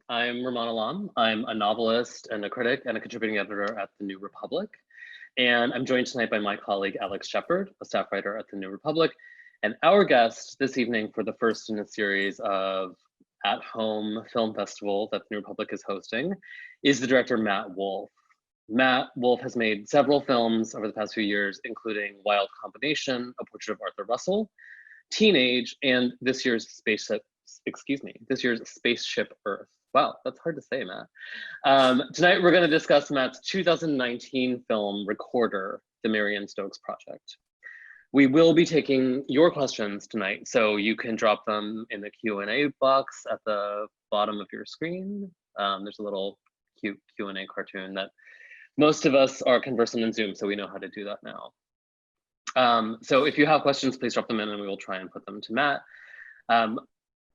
I'm Rumaan Alam. I'm a novelist and a critic and a contributing editor at The New Republic. And I'm joined tonight by my colleague, Alex Shephard, a staff writer at The New Republic. And our guest this evening for the first in a series of at-home film festival that The New Republic is hosting is the director, Matt Wolfe. Matt Wolfe has made several films over the past few years, including Wild Combination, A Portrait of Arthur Russell, Teenage, and this year's Spaceship Earth. Wow, that's hard to say, Matt. Tonight, we're going to discuss Matt's 2019 film, Recorder, the Marion Stokes Project. We will be taking your questions tonight, so you can drop them in the Q&A box at the bottom of your screen. There's a little cute Q&A cartoon that most of us are conversant in Zoom, so we know how to do that now. So if you have questions, please drop them in and we will try and put them to Matt.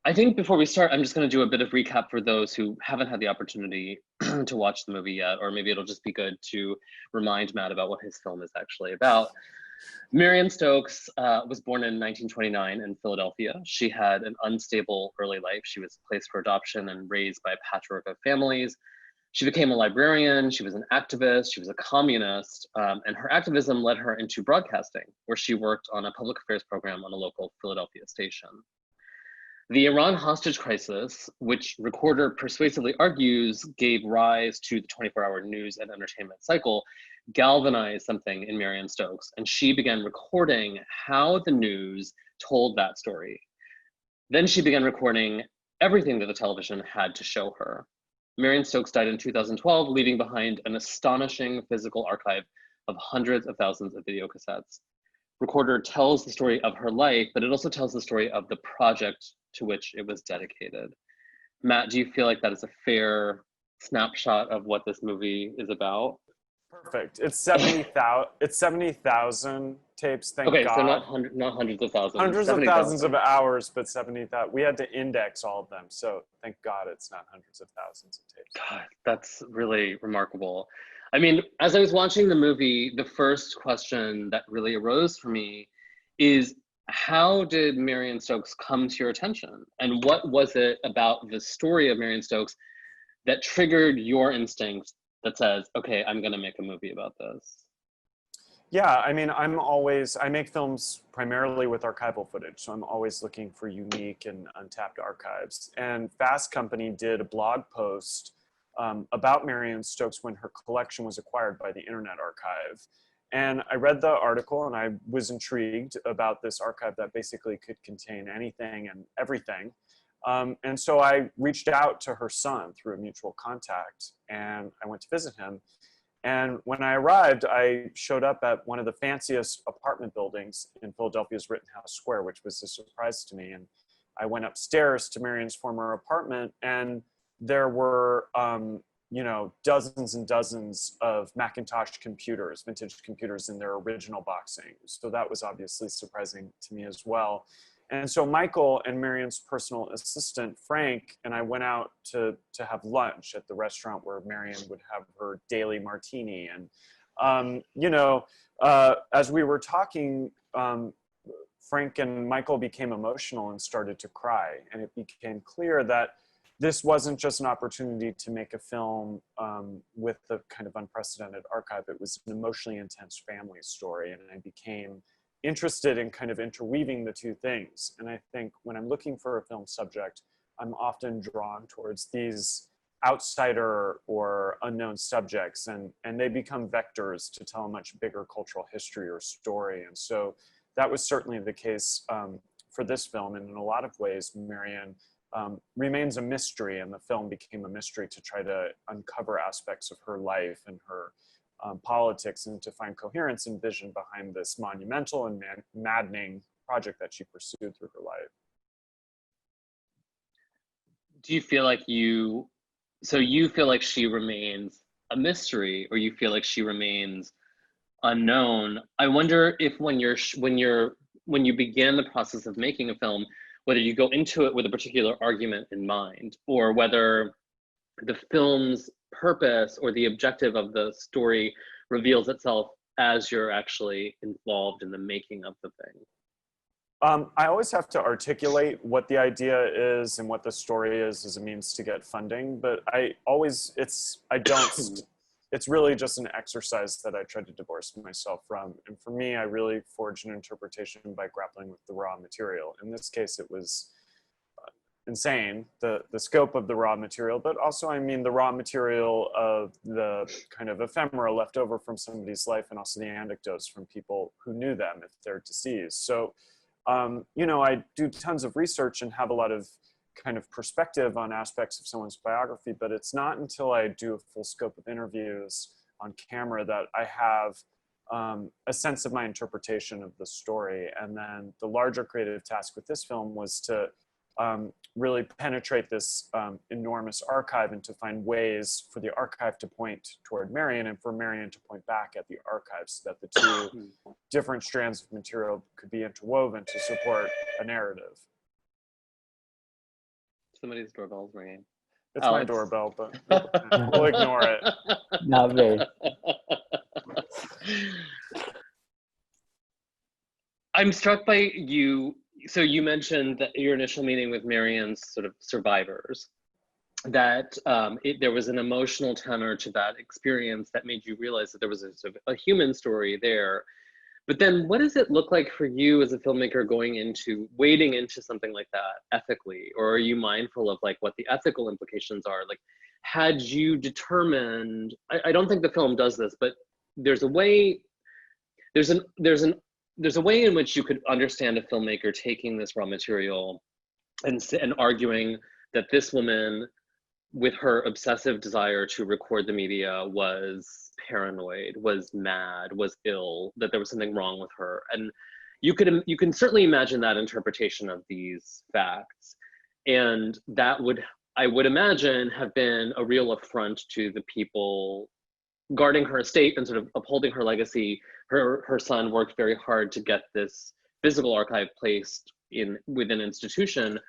I think before we start, I'm just going to do a bit of recap for those who haven't had the opportunity to watch the movie yet, or maybe it'll just be good to remind Matt about what his film is actually about. Marion Stokes was born in 1929 in Philadelphia. She had an unstable early life. She was placed for adoption and raised by a patchwork of families. She became a librarian, she was an activist, she was a communist, and her activism led her into broadcasting, where she worked on a public affairs program on a local Philadelphia station. The Iran hostage crisis, which Recorder persuasively argues gave rise to the 24-hour news and entertainment cycle, galvanized something in Marion Stokes, and she began recording how the news told that story. Then she began recording everything that the television had to show her. Marion Stokes died in 2012, leaving behind an astonishing physical archive of hundreds of thousands of video cassettes. Recorder tells the story of her life, but it also tells the story of the project to which it was dedicated. Matt, do you feel like that is a fair snapshot of what this movie is about? Perfect. It's 70,000 tapes, thank Okay, so God. not hundreds of thousands. Hundreds of thousands of hours, but 70,000. We had to index all of them, so thank God it's not hundreds of thousands of tapes. God, that's really remarkable. I mean, as I was watching the movie, the first question that really arose for me is, how did Marion Stokes come to your attention? And what was it about the story of Marion Stokes that triggered your instinct that says, okay, I'm gonna make a movie about this? Yeah, I mean, I make films primarily with archival footage, so I'm always looking for unique and untapped archives. And Fast Company did a blog post about Marion Stokes when her collection was acquired by the Internet Archive. And I read the article and I was intrigued about this archive that basically could contain anything and everything. And so I reached out to her son through a mutual contact and I went to visit him. And when I arrived, I showed up at one of the fanciest apartment buildings in Philadelphia's Rittenhouse Square, which was a surprise to me. And I went upstairs to Marion's former apartment and there were dozens and dozens of Macintosh computers, vintage computers in their original boxing. So that was obviously surprising to me as well. And so Michael and Marion's personal assistant, Frank, and I went out to have lunch at the restaurant where Marion would have her daily martini. And, as we were talking, Frank and Michael became emotional and started to cry. And it became clear that this wasn't just an opportunity to make a film with the kind of unprecedented archive. It was an emotionally intense family story. And I became interested in kind of interweaving the two things. And I think when I'm looking for a film subject, I'm often drawn towards these outsider or unknown subjects, and they become vectors to tell a much bigger cultural history or story. And so that was certainly the case for this film. And in a lot of ways, Marion remains a mystery, and the film became a mystery to try to uncover aspects of her life and her politics and to find coherence and vision behind this monumental and maddening project that she pursued through her life. Do you feel like you feel like she remains a mystery, or you feel like she remains unknown? I wonder if when you begin the process of making a film, whether you go into it with a particular argument in mind, or whether the film's purpose or the objective of the story reveals itself as you're actually involved in the making of the thing. I always have to articulate what the idea is and what the story is as a means to get funding, but it's really just an exercise that I try to divorce myself from. And for me, I really forge an interpretation by grappling with the raw material. In this case, it was insane, the scope of the raw material, but also, I mean, the raw material of the kind of ephemera left over from somebody's life, and also the anecdotes from people who knew them if they're deceased. So, you know, I do tons of research and have a lot of kind of perspective on aspects of someone's biography, but it's not until I do a full scope of interviews on camera that I have a sense of my interpretation of the story. And then the larger creative task with this film was to really penetrate this enormous archive and to find ways for the archive to point toward Marion and for Marion to point back at the archive, so that the two different strands of material could be interwoven to support a narrative. Somebody's doorbell's ringing. It's Alex. my doorbell, but we'll ignore it. Not very. I'm struck by you. So you mentioned that your initial meeting with Marion's sort of survivors, that there was an emotional tenor to that experience that made you realize that there was a sort of a human story there. But then what does it look like for you as a filmmaker wading into something like that ethically? Or are you mindful of like what the ethical implications are? Like, had you determined, I don't think the film does this, but there's a way in which you could understand a filmmaker taking this raw material and arguing that this woman, with her obsessive desire to record the media, was paranoid, was mad, was ill, that there was something wrong with her. And you can certainly imagine that interpretation of these facts. And that I would imagine, have been a real affront to the people guarding her estate and sort of upholding her legacy. Her son worked very hard to get this physical archive placed within an institution.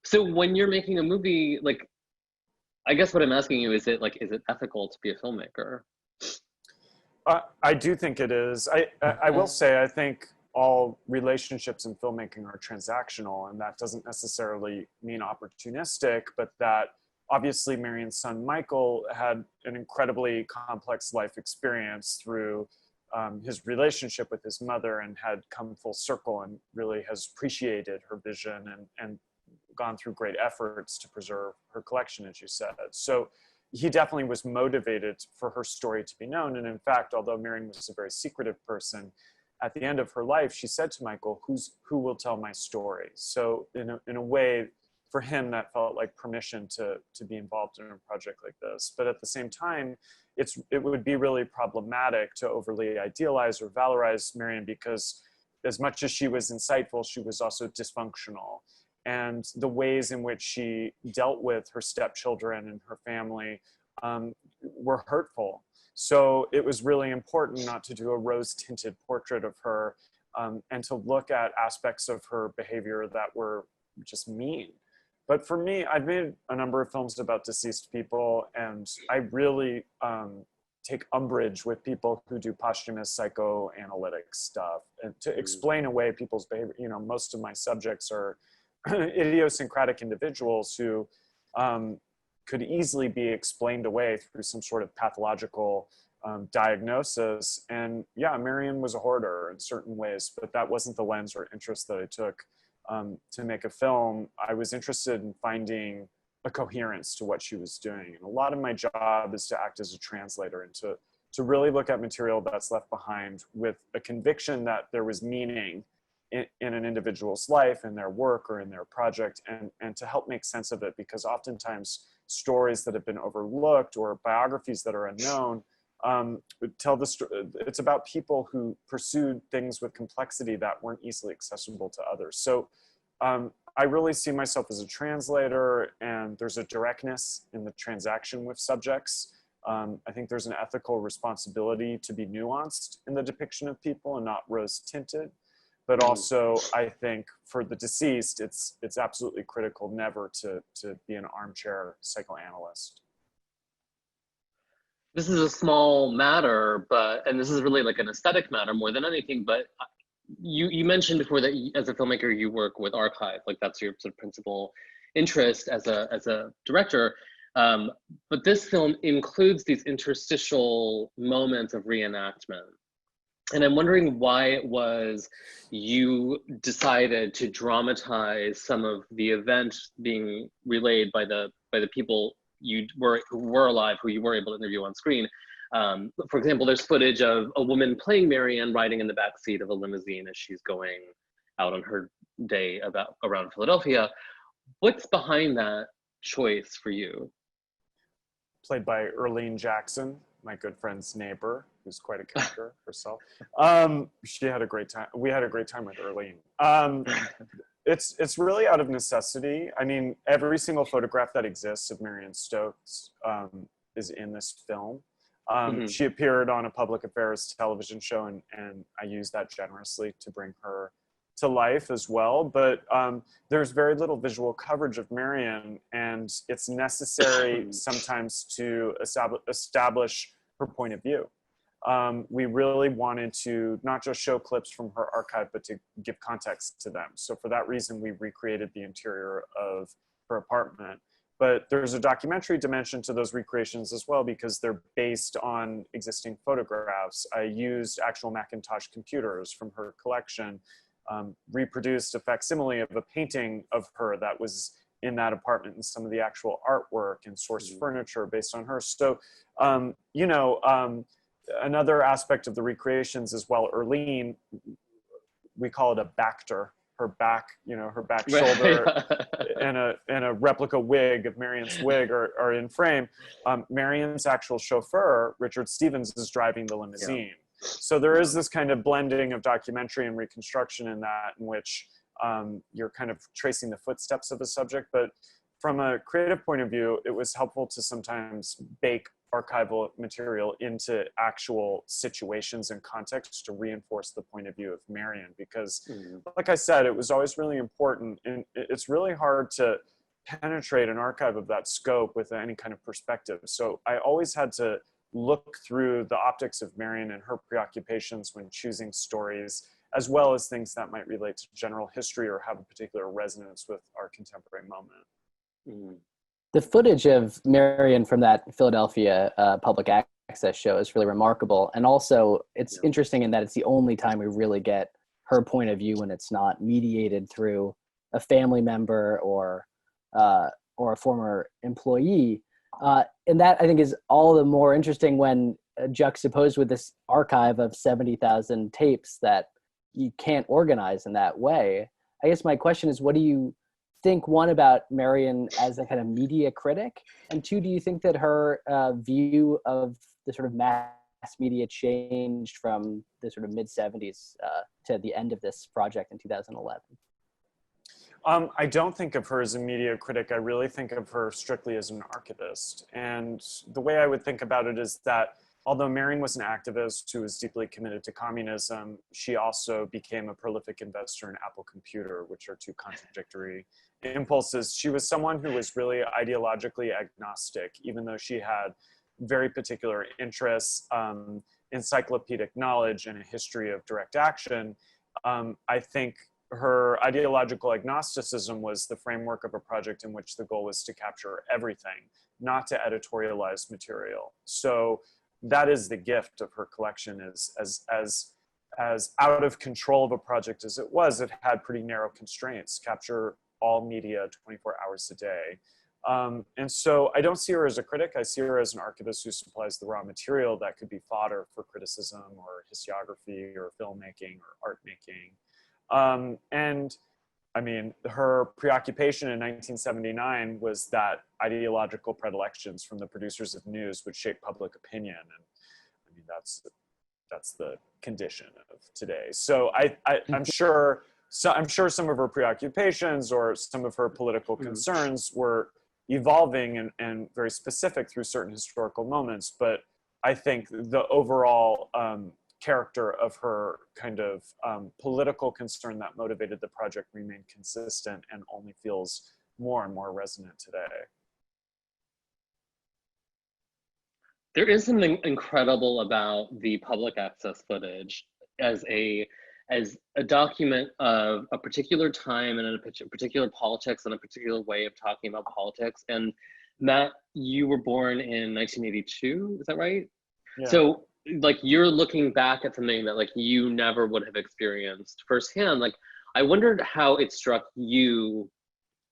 So when you're making a movie, like, I guess what I'm asking you is it ethical to be a filmmaker? I do think it is. I will say, I think all relationships in filmmaking are transactional, and that doesn't necessarily mean opportunistic, but that obviously Marion's son, Michael, had an incredibly complex life experience through his relationship with his mother, and had come full circle and really has appreciated her vision and gone through great efforts to preserve her collection, as you said. So he definitely was motivated for her story to be known. And in fact, although Marion was a very secretive person, at the end of her life, she said to Michael, who will tell my story? So in a way, for him, that felt like permission to be involved in a project like this. But at the same time, it would be really problematic to overly idealize or valorize Marion, because as much as she was insightful, she was also dysfunctional. And the ways in which she dealt with her stepchildren and her family were hurtful. So it was really important not to do a rose-tinted portrait of her, and to look at aspects of her behavior that were just mean. But for me, I've made a number of films about deceased people, and I really take umbrage with people who do posthumous psychoanalytic stuff, and to explain away people's behavior. You know, most of my subjects are idiosyncratic individuals who could easily be explained away through some sort of pathological diagnosis. And yeah, Marion was a hoarder in certain ways, but that wasn't the lens or interest that I took to make a film. I was interested in finding a coherence to what she was doing. And a lot of my job is to act as a translator and to really look at material that's left behind with a conviction that there was meaning in an individual's life, in their work, or in their project, and to help make sense of it, because oftentimes stories that have been overlooked or biographies that are unknown tell the story. It's about people who pursued things with complexity that weren't easily accessible to others. So I really see myself as a translator, and there's a directness in the transaction with subjects. I think there's an ethical responsibility to be nuanced in the depiction of people and not rose-tinted. But also, I think for the deceased, it's absolutely critical never to be an armchair psychoanalyst. This is a small matter, and this is really like an aesthetic matter more than anything, but you mentioned before that as a filmmaker you work with archive, like that's your sort of principal interest as a director. But this film includes these interstitial moments of reenactment. And I'm wondering why it was you decided to dramatize some of the event being relayed by the people who were alive, who you were able to interview on screen. For example, there's footage of a woman playing Marion riding in the back seat of a limousine as she's going out on her day around Philadelphia. What's behind that choice for you? Played by Erlene Jackson, my good friend's neighbor, who's quite a character herself. She had a great time. We had a great time with Erlene. It's really out of necessity. I mean, every single photograph that exists of Marion Stokes is in this film. She appeared on a public affairs television show, and I used that generously to bring her to life as well. But there's very little visual coverage of Marion, and it's necessary sometimes to establish her point of view. We really wanted to not just show clips from her archive, but to give context to them. So for that reason, we recreated the interior of her apartment. But there's a documentary dimension to those recreations as well, because they're based on existing photographs. I used actual Macintosh computers from her collection, reproduced a facsimile of a painting of her that was in that apartment, and some of the actual artwork and sourced furniture based on her. So, another aspect of the recreations as well, Erlene, we call it a backter. Her back, her back shoulder and a replica wig of Marion's wig are in frame. Marion's actual chauffeur, Richard Stevens, is driving the limousine. Yeah. So there is this kind of blending of documentary and reconstruction in that, in which you're kind of tracing the footsteps of a subject. But from a creative point of view, it was helpful to sometimes bake archival material into actual situations and context to reinforce the point of view of Marion, because like I said, it was always really important, and it's really hard to penetrate an archive of that scope with any kind of perspective. So I always had to look through the optics of Marion and her preoccupations when choosing stories, as well as things that might relate to general history or have a particular resonance with our contemporary moment. The footage of Marion from that Philadelphia public access show is really remarkable. And also it's interesting in that it's the only time we really get her point of view when it's not mediated through a family member or a former employee. And that I think is all the more interesting when juxtaposed with this archive of 70,000 tapes that you can't organize in that way. I guess my question is, what do you think, one, about Marion as a kind of media critic, and two, do you think that her view of the sort of mass media changed from the sort of mid-70s to the end of this project in 2011? I don't think of her as a media critic. I really think of her strictly as an archivist. And the way I would think about it is that although Marion was an activist who was deeply committed to communism, she also became a prolific investor in Apple Computer, which are two contradictory impulses. She was someone who was really ideologically agnostic, even though she had very particular interests, encyclopedic knowledge, and a history of direct action. I think her ideological agnosticism was the framework of a project in which the goal was to capture everything, not to editorialize material. So that is the gift of her collection. Is as out of control of a project as it was, it had pretty narrow constraints: capture all media 24 hours a day. And so I don't see her as a critic. I see her as an archivist who supplies the raw material that could be fodder for criticism or historiography or filmmaking or art making. And I mean, her preoccupation in 1979 was that ideological predilections from the producers of news would shape public opinion. And I mean, that's the condition of today. So I'm sure some of her preoccupations or some of her political concerns were evolving and very specific through certain historical moments. But I think the overall character of her kind of political concern that motivated the project remained consistent and only feels more and more resonant today. There is something incredible about the public access footage as a as a document of a particular time and a particular politics and a particular way of talking about politics. And Matt, you were born in 1982, is that right? Yeah. So like you're looking back at something that like you never would have experienced firsthand. Like I wondered how it struck you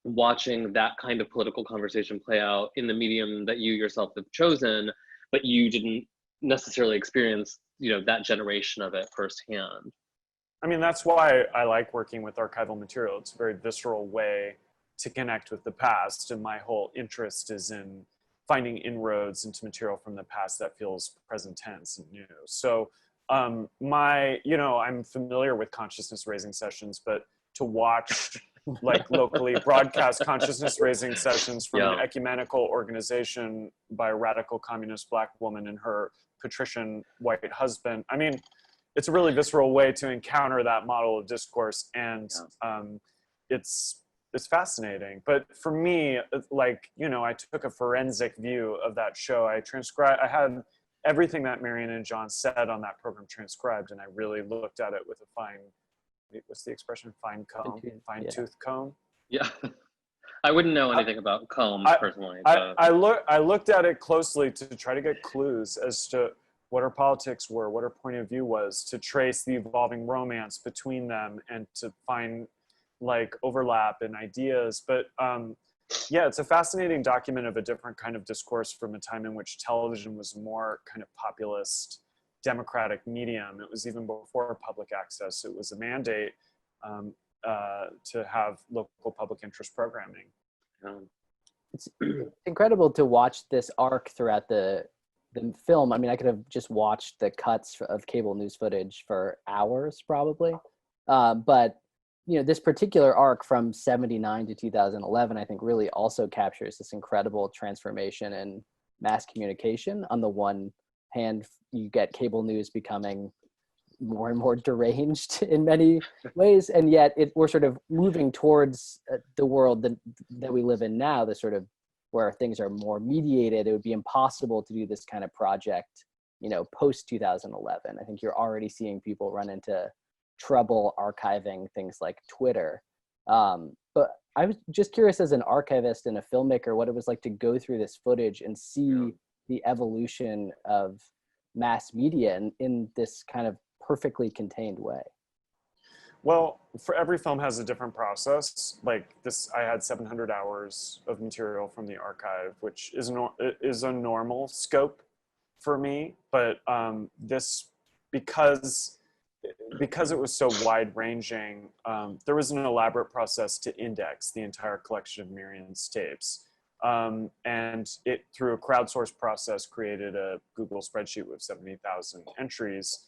watching that kind of political conversation play out in the medium that you yourself have chosen, but you didn't necessarily experience, you know, that generation of it firsthand. I mean, that's why I like working with archival material. It's a very visceral way to connect with the past, and my whole interest is in finding inroads into material from the past that feels present tense and new. So I'm familiar with consciousness raising sessions, but to watch like locally broadcast consciousness raising sessions from an ecumenical organization by a radical communist Black woman and her patrician white husband, I mean, it's a really visceral way to encounter that model of discourse, and it's fascinating. But for me, like, you know, I took a forensic view of that show. I had everything that Marion and John said on that program transcribed, and I really looked at it with a what's the expression? Fine tooth comb? Yeah. I wouldn't know anything about combs personally. I looked at it closely to try to get clues as to what her politics were, what her point of view was, to trace the evolving romance between them and to find like overlap in ideas. But yeah, it's a fascinating document of a different kind of discourse from a time in which television was more kind of populist, democratic medium. It was even before public access. It was a mandate to have local public interest programming. It's incredible to watch this arc throughout the film. I mean, I could have just watched the cuts of cable news footage for hours probably. But you know, this particular arc from 79 to 2011, I think really also captures this incredible transformation in mass communication. On the one hand, you get cable news becoming more and more deranged in many ways, and yet we're sort of moving towards the world that we live in now, the sort of where things are more mediated. It would be impossible to do this kind of project, you know, post 2011. I think you're already seeing people run into trouble archiving things like Twitter. But I was just curious, as an archivist and a filmmaker, what it was like to go through this footage and see the evolution of mass media in this kind of perfectly contained way. Well, for every film has a different process. Like this, I had 700 hours of material from the archive, which is a normal scope for me. But this, because it was so wide-ranging, there was an elaborate process to index the entire collection of Marion's tapes. And it, through a crowdsourced process, created a Google spreadsheet with 70,000 entries,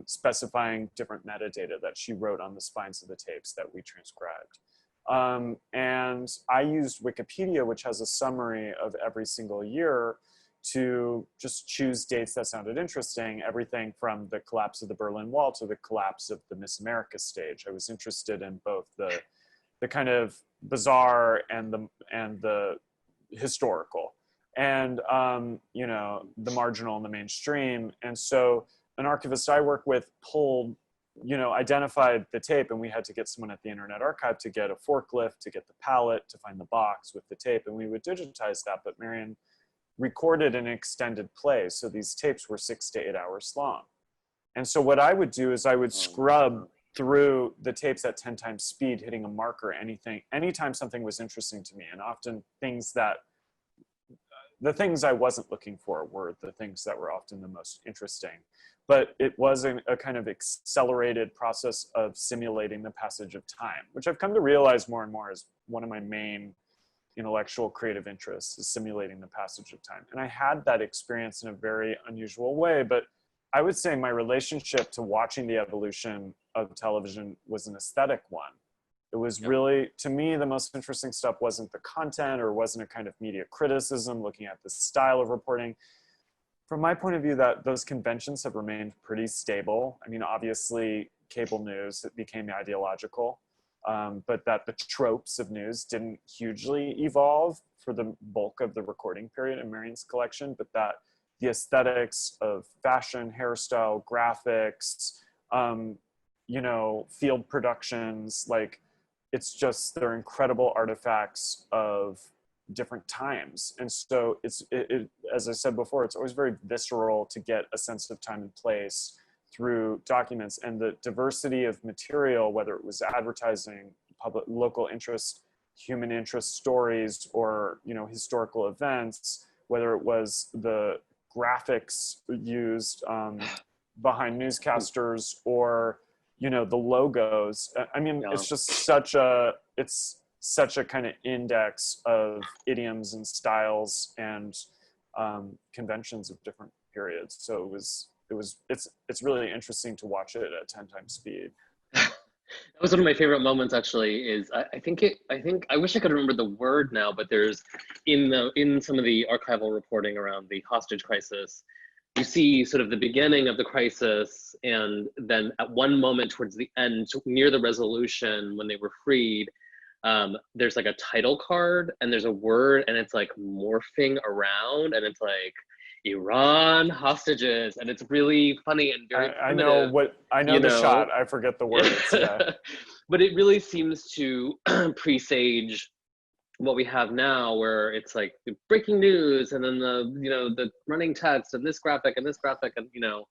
specifying different metadata that she wrote on the spines of the tapes that we transcribed. And I used Wikipedia, which has a summary of every single year, to just choose dates that sounded interesting, everything from the collapse of the Berlin Wall to the collapse of the Miss America stage. I was interested in both the kind of bizarre and the historical, and you know, the marginal and the mainstream. And so an archivist I work with identified the tape, and we had to get someone at the Internet Archive to get a forklift, to get the pallet, to find the box with the tape, and we would digitize that. But Marion recorded an extended play, so these tapes were 6 to 8 hours long. And so what I would do is I would scrub through the tapes at 10 times speed, hitting a marker, anytime something was interesting to me. And often the things I wasn't looking for were the things that were often the most interesting. But it was a kind of accelerated process of simulating the passage of time, which I've come to realize more and more is one of my main intellectual creative interests, is simulating the passage of time. And I had that experience in a very unusual way, but I would say my relationship to watching the evolution of television was an aesthetic one. It was really, to me, the most interesting stuff wasn't the content, or wasn't a kind of media criticism, looking at the style of reporting. From my point of view, that those conventions have remained pretty stable. I mean, obviously, cable news, it became ideological, but that the tropes of news didn't hugely evolve for the bulk of the recording period in Marion's collection, but that the aesthetics of fashion, hairstyle, graphics, you know, field productions. Like, it's just, they're incredible artifacts of different times. And so it, as I said before, it's always very visceral to get a sense of time and place through documents, and the diversity of material, whether it was advertising, public, local interest, human interest stories, or, you know, historical events, whether it was the graphics used behind newscasters, or, you know, the logos. I mean, it's just such a kind of index of idioms and styles and conventions of different periods. So it's really interesting to watch it at 10 times speed. That was one of my favorite moments, actually. Is I think I wish I could remember the word now, but there's in some of the archival reporting around the hostage crisis, you see sort of the beginning of the crisis, and then at one moment towards the end, near the resolution, when they were freed, there's like a title card, and there's a word, and it's like morphing around, and it's like Iran hostages, and it's really funny and very I know the shot. I forget the words. Yeah. But it really seems to presage what we have now, where it's like the breaking news, and then the running text, and this graphic, and you know.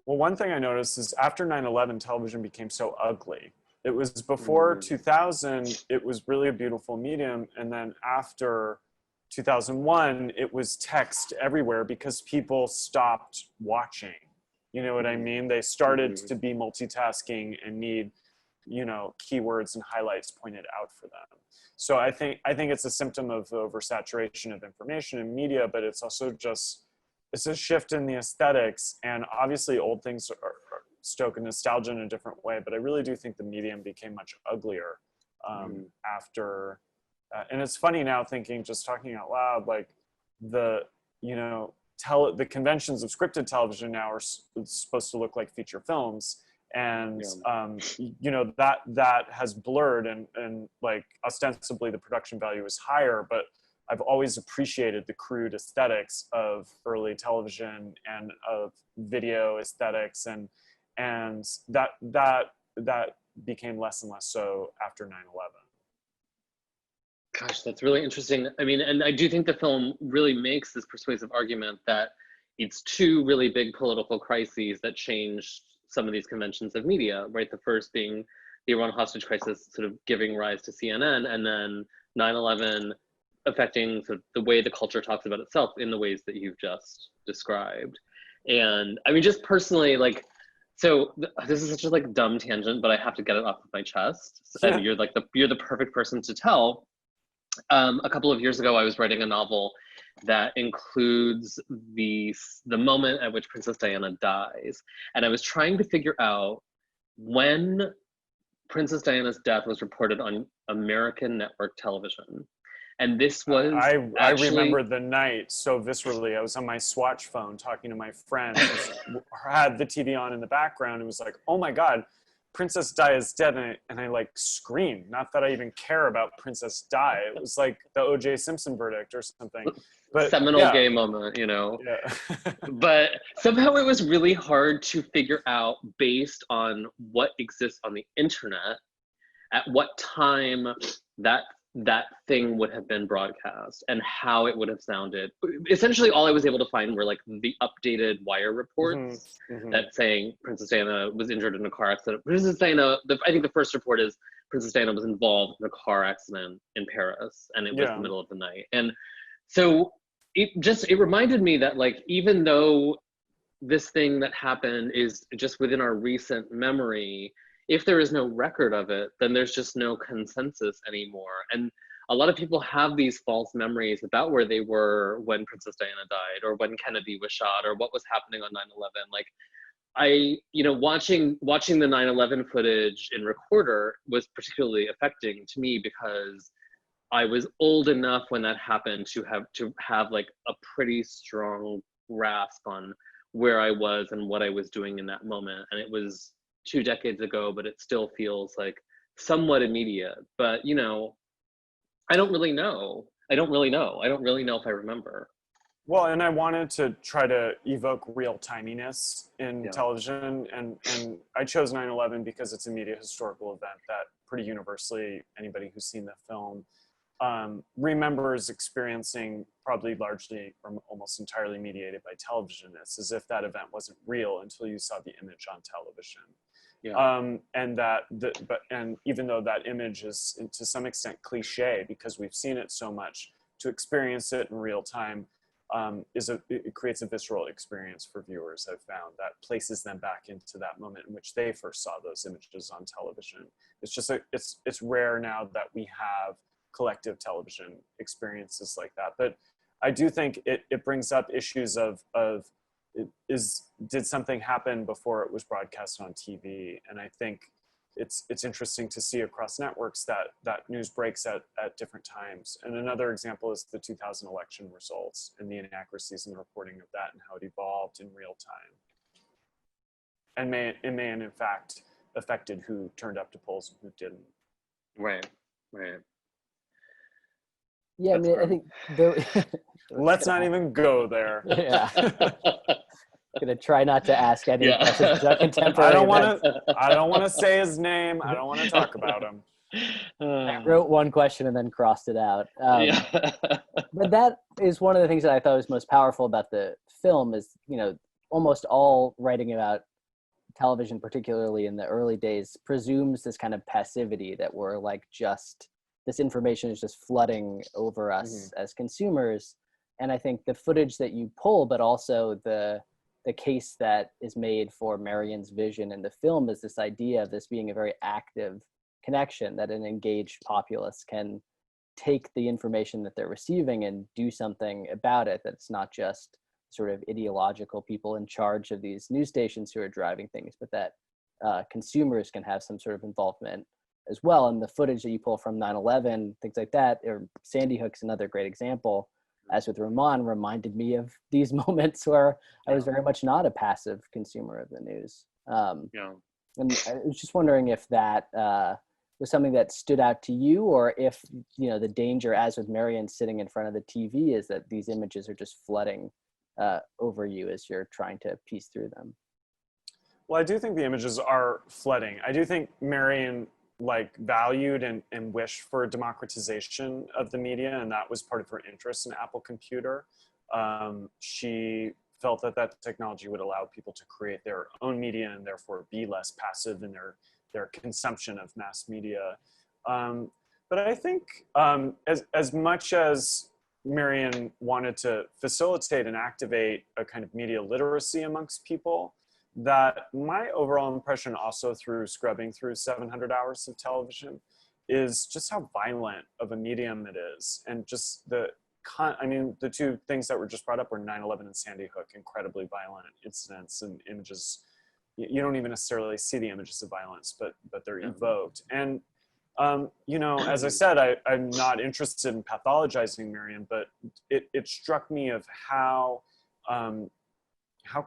Well, one thing I noticed is after 9/11, television became so ugly. It was before 2000, it was really a beautiful medium, and then after 2001, it was text everywhere because people stopped watching. You know what I mean? They started to be multitasking and need, you know, keywords and highlights pointed out for them. So I think it's a symptom of the oversaturation of information in media, but it's also just, it's a shift in the aesthetics, and obviously old things are stoke nostalgia in a different way, but I really do think the medium became much uglier after. And it's funny now thinking, just talking out loud, like the conventions of scripted television now are supposed to look like feature films. And, you know, that has blurred, and like ostensibly the production value is higher, but I've always appreciated the crude aesthetics of early television and of video aesthetics. And that became less and less so after 9/11. Gosh, that's really interesting. I mean, and I do think the film really makes this persuasive argument that it's two really big political crises that changed some of these conventions of media, right? The first being the Iran hostage crisis sort of giving rise to CNN, and then 9/11 affecting sort of the way the culture talks about itself in the ways that you've just described. And I mean, just personally, like, so this is such a like dumb tangent, but I have to get it off of my chest. And you're the perfect person to tell. A couple of years ago, I was writing a novel that includes the moment at which Princess Diana dies. And I was trying to figure out when Princess Diana's death was reported on American network television. And this was I remember the night so viscerally. I was on my Swatch phone talking to my friend, had the TV on in the background, and was like, oh my God, Princess Di is dead. And I like screamed. Not that I even care about Princess Di. It was like the O.J. Simpson verdict or something. But seminal gay moment, you know. Yeah. But somehow it was really hard to figure out, based on what exists on the internet, at what time that thing would have been broadcast and how it would have sounded. Essentially, all I was able to find were like the updated Wire reports that saying Princess Diana was injured in a car accident. Princess Diana, I think the first report is Princess Diana was involved in a car accident in Paris, and it was the middle of the night. And so it reminded me that, like, even though this thing that happened is just within our recent memory, if there is no record of it, then there's just no consensus anymore. And a lot of people have these false memories about where they were when Princess Diana died, or when Kennedy was shot, or what was happening on 9/11. Like, watching the 9/11 footage in recorder was particularly affecting to me, because I was old enough when that happened to have like a pretty strong grasp on where I was and what I was doing in that moment. And it was 2 decades ago, but it still feels like somewhat immediate. But, you know, I don't really know if I remember. Well, and I wanted to try to evoke real timiness in Yeah. television, and I chose 9/11 because it's a media historical event that pretty universally anybody who's seen the film remembers experiencing, probably largely or almost entirely mediated by television. It's as if that event wasn't real until you saw the image on television. Yeah. And even though that image is to some extent cliche because we've seen it so much, to experience it in real time it creates a visceral experience for viewers. I've found that places them back into that moment in which they first saw those images on television. It's just it's rare now that we have collective television experiences like that. But I do think it brings up issues of did something happen before it was broadcast on TV? And I think it's interesting to see across networks that news breaks at different times. And another example is the 2000 election results and the inaccuracies in the reporting of that and how it evolved in real time. And may in fact affected who turned up to polls and who didn't. Right. Yeah, That's I mean, I think there. Let's not even go there. Yeah. Gonna try not to ask any Yeah. questions about contemporary. I don't events. want to say his name. I don't want to talk about him. I wrote one question and then crossed it out. Yeah. But that is one of the things that I thought was most powerful about the film is, almost all writing about television, particularly in the early days, presumes this kind of passivity that we're like just, this information is just flooding over us as consumers. And I think the footage that you pull, but also the case that is made for Marion's vision in the film is this idea of this being a very active connection, that an engaged populace can take the information that they're receiving and do something about it, that it's not just sort of ideological people in charge of these news stations who are driving things, but that consumers can have some sort of involvement as well. And the footage that you pull from 9/11, things like that, or Sandy Hook's another great example, as with Rumaan, reminded me of these moments where I was very much not a passive consumer of the news. And I was just wondering if that was something that stood out to you, or if, the danger, as with Marion sitting in front of the TV, is that these images are just flooding over you as you're trying to piece through them. Well, I do think the images are flooding. I do think Marion valued and wished for democratization of the media, and that was part of her interest in Apple Computer. She felt that technology would allow people to create their own media and therefore be less passive in their consumption of mass media. But I think as much as Marion wanted to facilitate and activate a kind of media literacy amongst people, that my overall impression also through scrubbing through 700 hours of television is just how violent of a medium it is. And just the two things that were just brought up were 9/11 and Sandy Hook, incredibly violent incidents and images. You don't even necessarily see the images of violence, but they're evoked. And, as I said, I'm not interested in pathologizing Marion, but it struck me of how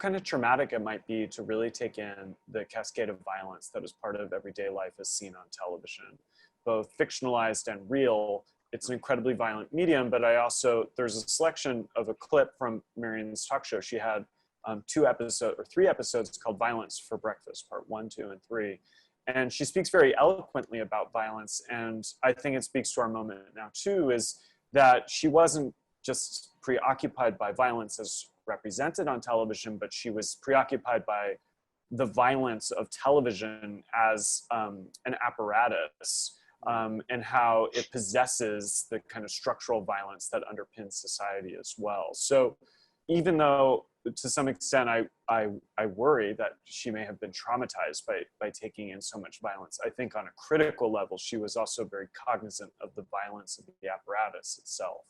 kind of traumatic it might be to really take in the cascade of violence that is part of everyday life as seen on television, both fictionalized and real. It's an incredibly violent medium, but there's a selection of a clip from Marion's talk show. She had 3 episodes called Violence for Breakfast, part 1, 2, and 3. And she speaks very eloquently about violence. And I think it speaks to our moment now too, is that she wasn't just preoccupied by violence as represented on television, but she was preoccupied by the violence of television as an apparatus, and how it possesses the kind of structural violence that underpins society as well. So even though to some extent I worry that she may have been traumatized by taking in so much violence, I think on a critical level, she was also very cognizant of the violence of the apparatus itself.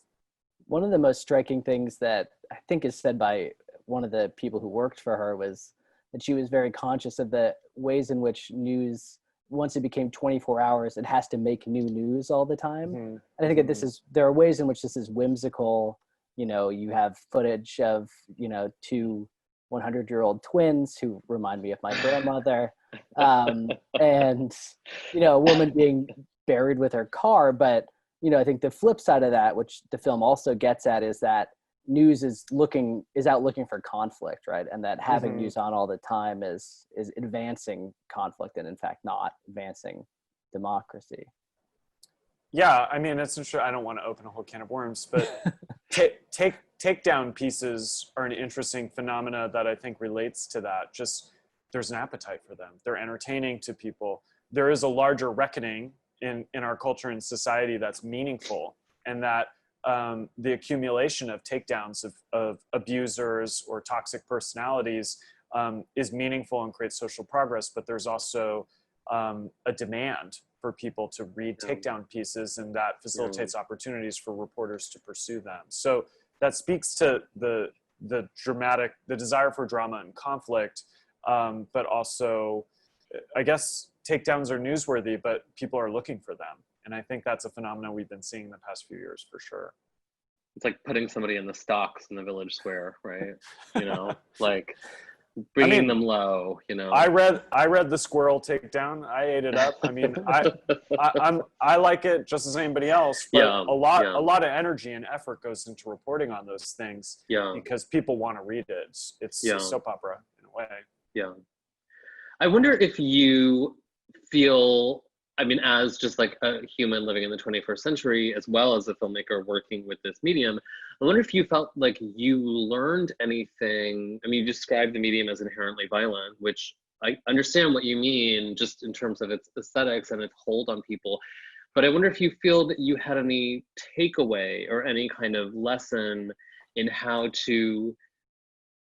One of the most striking things that I think is said by one of the people who worked for her was that she was very conscious of the ways in which news, once it became 24 hours, it has to make new news all the time. And I think that there are ways in which this is whimsical. You have footage of, 2 100-year-old twins who remind me of my grandmother, and, a woman being buried with her car. But I think the flip side of that, which the film also gets at, is that, news is out looking for conflict, right? And that having news on all the time is advancing conflict and in fact not advancing democracy. Yeah, I mean, it's interesting. I don't want to open a whole can of worms, but takedown pieces are an interesting phenomena that I think relates to that. Just there's an appetite for them. They're entertaining to people. There is a larger reckoning in our culture and society that's meaningful, and that the accumulation of takedowns of abusers or toxic personalities is meaningful and creates social progress. But there's also a demand for people to read takedown pieces, and that facilitates opportunities for reporters to pursue them. So that speaks to the desire for drama and conflict, but also, I guess, takedowns are newsworthy, but people are looking for them. And I think that's a phenomenon we've been seeing in the past few years for sure. It's like putting somebody in the stocks in the village square, right? You know, like bringing them low, you know. I read the squirrel takedown. I ate it up. I mean, I like it just as anybody else, but a lot of energy and effort goes into reporting on those things because people want to read it. It's a soap opera in a way. Yeah. I wonder if you feel, I mean, as just like a human living in the 21st century, as well as a filmmaker working with this medium, I wonder if you felt like you learned anything. I mean, you described the medium as inherently violent, which I understand what you mean just in terms of its aesthetics and its hold on people. But I wonder if you feel that you had any takeaway or any kind of lesson in how to,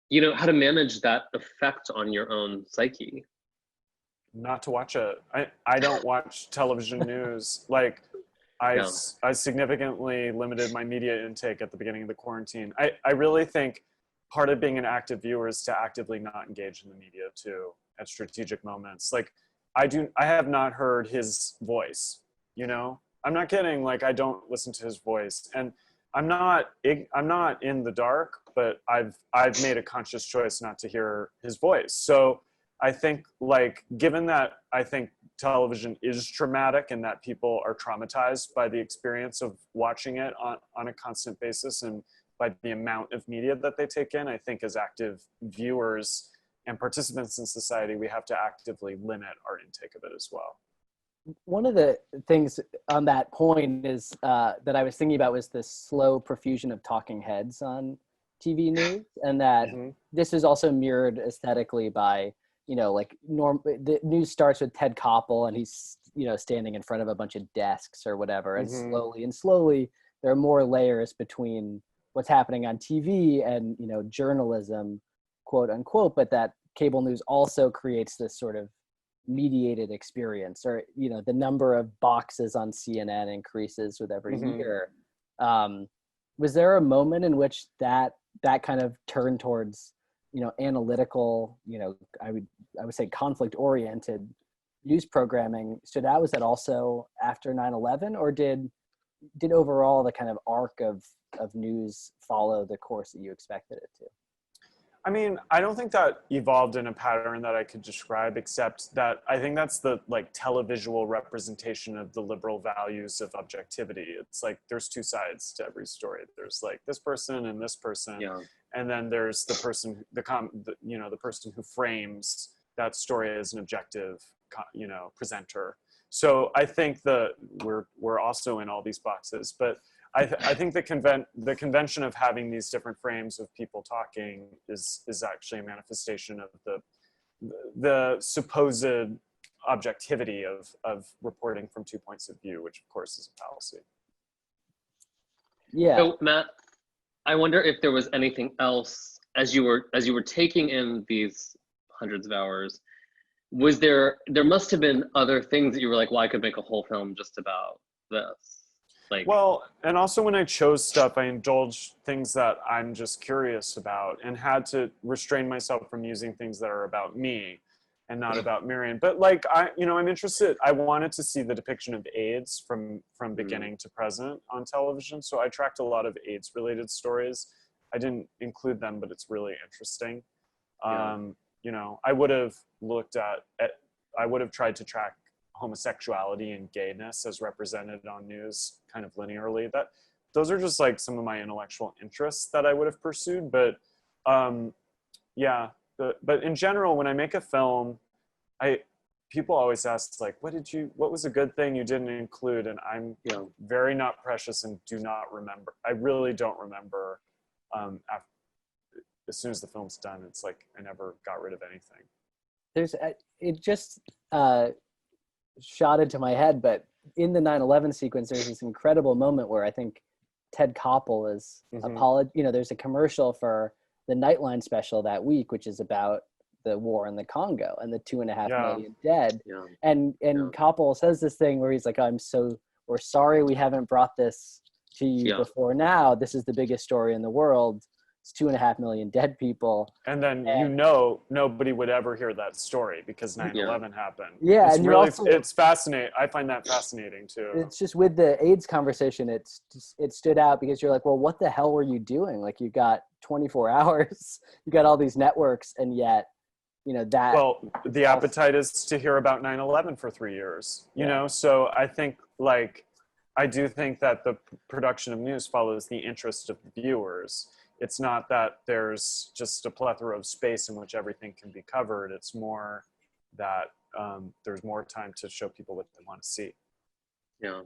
you know, how to manage that effect on your own psyche. Not to watch it. I don't watch television news. Like I significantly limited my media intake at the beginning of the quarantine. I really think part of being an active viewer is to actively not engage in the media too at strategic moments. Like I have not heard his voice, you know? I'm not kidding. Like I don't listen to his voice, and I'm not in the dark, but I've made a conscious choice not to hear his voice. So I think, like, given that I think television is traumatic and that people are traumatized by the experience of watching it on a constant basis and by the amount of media that they take in, I think as active viewers and participants in society, we have to actively limit our intake of it as well. One of the things on that point is that I was thinking about was the slow profusion of talking heads on TV news, and that this is also mirrored aesthetically by, you know, like the news starts with Ted Koppel and he's, you know, standing in front of a bunch of desks or whatever. And slowly there are more layers between what's happening on TV and, you know, journalism, quote unquote, but that cable news also creates this sort of mediated experience, or, you know, the number of boxes on CNN increases with every year. Was there a moment in which that kind of turned towards, you know, analytical, you know, I would say conflict oriented news programming stood out? Was that also after 9/11, or did overall the kind of arc of news follow the course that you expected it to? I mean, I don't think that evolved in a pattern that I could describe, except that I think that's the like televisual representation of the liberal values of objectivity. It's like there's two sides to every story. There's like this person and this person, and then there's the person, the person who frames that story as an objective, you know, presenter. So I think we're also in all these boxes, but I think the convention of having these different frames of people talking is actually a manifestation of the supposed objectivity of reporting from two points of view, which of course is a fallacy. Yeah. So Matt, I wonder if there was anything else as you were taking in these hundreds of hours. Was there must have been other things that you were like, well, I could make a whole film just about this. Like, well, and also when I chose stuff, I indulged things that I'm just curious about and had to restrain myself from using things that are about me and not about Marion. But like, I'm interested. I wanted to see the depiction of AIDS from beginning to present on television. So I tracked a lot of AIDS related stories. I didn't include them, but it's really interesting. You know, I would have tried to track homosexuality and gayness as represented on news kind of linearly. those are just like some of my intellectual interests that I would have pursued. But yeah, but in general, when I make a film, people always ask like, what was a good thing you didn't include? And I'm very not precious and do not remember. I really don't remember. As soon as the film's done, it's like I never got rid of anything. It just shot into my head, but in the 9/11 sequence, there's this incredible moment where I think Ted Koppel is there's a commercial for the Nightline special that week, which is about the war in the Congo and the 2.5 million dead. Yeah. And Koppel says this thing where he's like, we're sorry we haven't brought this to you before now. This is the biggest story in the world. It's 2.5 million dead people. And then nobody would ever hear that story because 9/11 happened. Yeah, it's really it's fascinating. I find that fascinating too. It's just with the AIDS conversation, it stood out because you're like, well, what the hell were you doing? Like you got 24 hours, you got all these networks, and yet that. Well, the appetite is to hear about 9/11 for 3 years. You know, so I think I do think that the production of news follows the interest of the viewers. It's not that there's just a plethora of space in which everything can be covered. It's more that there's more time to show people what they want to see. Yeah.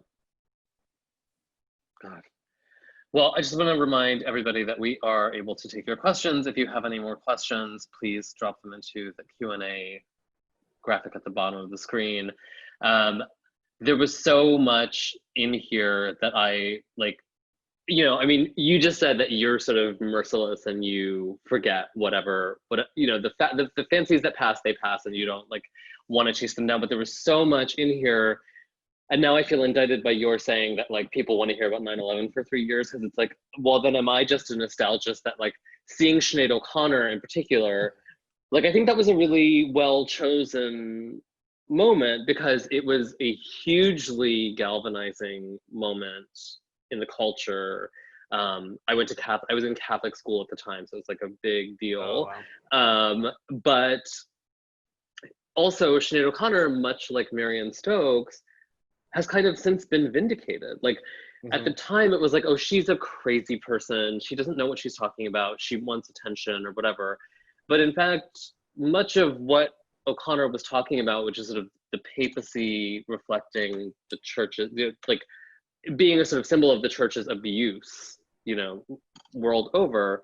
God. Well, I just want to remind everybody that we are able to take your questions. If you have any more questions, please drop them into the Q&A graphic at the bottom of the screen. There was so much in here that I you just said that you're sort of merciless and you forget the fancies that pass, they pass, and you don't want to chase them down. But there was so much in here. And now I feel indicted by your saying that people want to hear about 9/11 for 3 years, because it's well, then am I just a nostalgist that seeing Sinead O'Connor in particular, I think that was a really well chosen moment because it was a hugely galvanizing moment in the culture. I was in Catholic school at the time, so it's a big deal. Oh, wow. But also Sinead O'Connor, much like Marion Stokes, has kind of since been vindicated. At the time it was oh, she's a crazy person. She doesn't know what she's talking about. She wants attention or whatever. But in fact, much of what O'Connor was talking about, which is sort of the papacy reflecting the churches, being a sort of symbol of the church's abuse, world over,